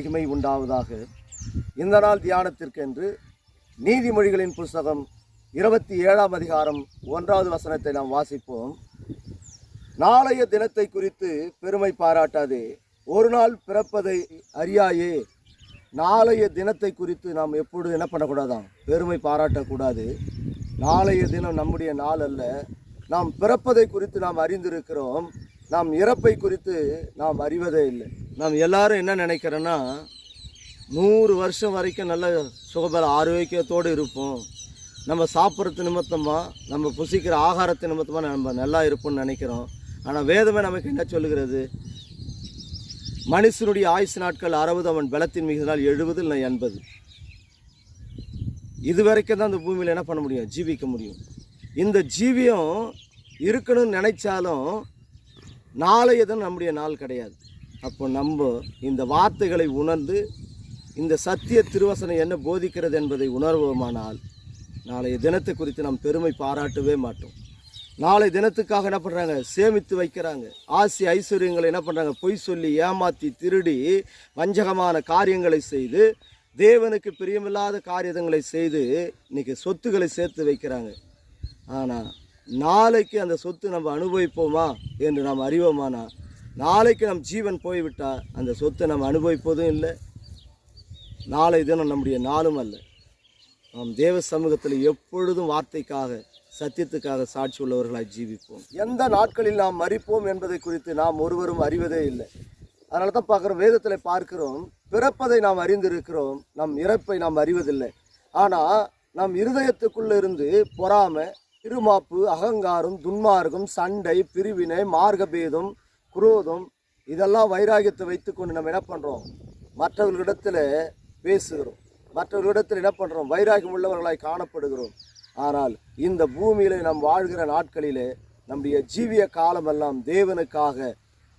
மகிமை உண்டாவதாக. இந்த நாள் தியானத்திற்கென்று நீதிமொழிகளின் புஸ்தகம் 27ஆம் அதிகாரம் 1வது வசனத்தை நாம் வாசிப்போம். நாளைய தினத்தை குறித்து பெருமை பாராட்டாதே, ஒரு நாள் பிறப்பதை அறியாயே. நாளைய தினத்தை குறித்து நாம் எப்பொழுது என்ன பண்ணக்கூடாதான்? பெருமை பாராட்டக்கூடாது. நாளைய தினம் நம்முடைய நாள் அல்ல. நாம் பிறப்பதை குறித்து நாம் அறிந்திருக்கிறோம், நாம் இறப்பை குறித்து நாம் அறிவதே இல்லை. நாம் எல்லாரும் என்ன நினைக்கிறோன்னா, 100 வருஷம் வரைக்கும் நல்ல சுகபல ஆரோக்கியத்தோடு இருப்போம், நம்ம சாப்பிட்றது நிமித்தமாக, நம்ம புசிக்கிற ஆகாரத்து நிமித்தமாக நம்ம நல்லா இருப்போம்னு நினைக்கிறோம். ஆனால் வேதமே நமக்கு என்ன சொல்லுகிறது? மனுஷனுடைய ஆயுசு நாட்கள் 60, அவன் பலத்தின் மிகுதினால் 70 இல்லை 80. இது வரைக்கும் தான் இந்த பூமியில் என்ன பண்ண முடியும்? ஜீவிக்க முடியும். இந்த ஜீவியம் இருக்கணும்னு நினைச்சாலும் நாளைய தினம் நம்முடைய நாள் கிடையாது. அப்போ நம்ம இந்த வார்த்தைகளை உணர்ந்து இந்த சத்திய திருவசனம் என்ன போதிக்கிறது என்பதை உணர்வோமானால் நாளைய தினத்தை குறித்து நாம் பெருமை பாராட்டவே மாட்டோம். நாளை தினத்துக்காக என்ன பண்ணுறாங்க? சேமித்து வைக்கிறாங்க. ஆசி ஐஸ்வர்யங்களை என்ன பண்ணுறாங்க? பொய் சொல்லி ஏமாற்றி திருடி வஞ்சகமான காரியங்களை செய்து தேவனுக்கு பிரியமில்லாத காரியங்களை செய்து இன்றைக்கி சொத்துக்களை சேர்த்து வைக்கிறாங்க. ஆனால் நாளைக்கு அந்த சொத்து நம்ம அனுபவிப்போமா என்று நாம் அறிவோமானா, நாளைக்கு நம் ஜீவன் போய்விட்டால் அந்த சொத்தை நம்ம அனுபவிப்பதும் இல்லை, நாளை தினம் நம்முடைய நாளும் அல்ல. நாம் தேவ சமூகத்தில் எப்பொழுதும் வார்த்தைக்காக சத்தியத்துக்காக சாட்சி உள்ளவர்களாக ஜீவிப்போம். எந்த நாட்களில் நாம் மரிப்போம் என்பதை குறித்து நாம் ஒருவரும் அறிவதே இல்லை. அதனால தான் பார்க்குறோம், வேதத்தில் பார்க்கிறோம், பிறப்பதை நாம் அறிந்திருக்கிறோம், நம் இறப்பை நாம் அறிவதில்லை. ஆனால் நம் இருதயத்துக்குள்ளே இருந்து பொறாமை, இருமாப்பு, அகங்காரம், துன்மார்க்கம், சண்டை, பிரிவினை, மார்க்கபேதம், குரோதம், இதெல்லாம் வைராகியத்தை வைத்துக்கொண்டு நம்ம என்ன பண்ணுறோம்? மற்றவர்களிடத்தில் பேசுகிறோம், மற்றவர்களிடத்தில் என்ன பண்ணுறோம்? வைராகியம் உள்ளவர்களாய் காணப்படுகிறோம். ஆனால் இந்த பூமியில் நாம் வாழ்கிற நாட்களிலே நம்முடைய ஜீவிய காலமெல்லாம் தேவனுக்காக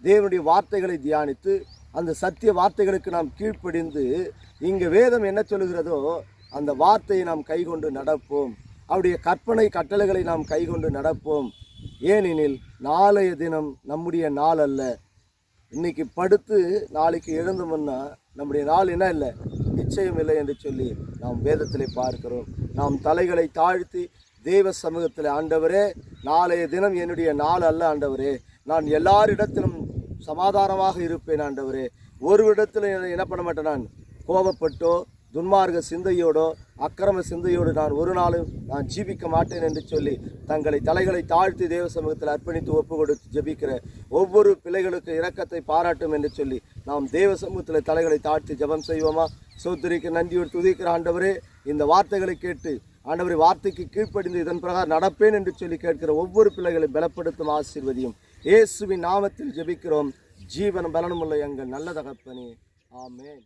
தேவனுடைய வார்த்தைகளை தியானித்து அந்த சத்திய வார்த்தைகளுக்கு நாம் கீழ்ப்படிந்து இங்கே வேதம் என்ன சொல்லுகிறதோ அந்த வார்த்தையை நாம் கைகொண்டு நடப்போம். அவருடைய கற்பனை கட்டளைகளை நாம் கைகொண்டு நடப்போம். ஏனெனில் நாளைய தினம் நம்முடைய நாள் அல்ல. இன்னைக்கு படுத்து நாளைக்கு எழுந்தோம்னா நம்முடைய நாள் என்ன இல்லை, நிச்சயம் இல்லை என்று சொல்லி நாம் வேதத்தில் பார்க்கிறோம். நாம் தலைகளை தாழ்த்தி தேவ சமூகத்தில், ஆண்டவரே நாளைய தினம் என்னுடைய நாள் அல்ல ஆண்டவரே, நான் எல்லாரிடத்திலும் சமாதானமாக இருப்பேன் ஆண்டவரே, ஒரு இடத்துல என்ன பண்ண மாட்டேன், நான் கோபப்பட்டோ துன்மார்க்க சிந்தையோடோ அக்கிரம சிந்தையோடு நான் ஒரு நாளும் நான் ஜீவிக்க மாட்டேன் என்று சொல்லி தங்களை தலைகளை தாழ்த்தி தேவ சமூகத்தில் அர்ப்பணித்து ஒப்பு கொடுத்து ஜெபிக்கிற ஒவ்வொரு பிள்ளைகளுக்கு இரக்கத்தை பாராட்டும் என்று சொல்லி நாம் தேவ சமூகத்தில் தலைகளை தாழ்த்தி ஜெபம் செய்வோமா? சோத்திரிக்கு நன்றியோடு துதிக்கிற ஆண்டவரே, இந்த வார்த்தைகளை கேட்டு ஆண்டவரே வார்த்தைக்கு கீழ்ப்படிந்து இதன் பிரகாரம் நடப்பேன் என்று சொல்லி கேட்கிற ஒவ்வொரு பிள்ளைகளை பலப்படுத்தும் ஆசீர்வதியும். இயேசுவின் நாமத்தில் ஜெபிக்கிறோம். ஜீவன் பலனுமுள்ள எங்கள் நல்ல தகப்பனே, ஆமென்.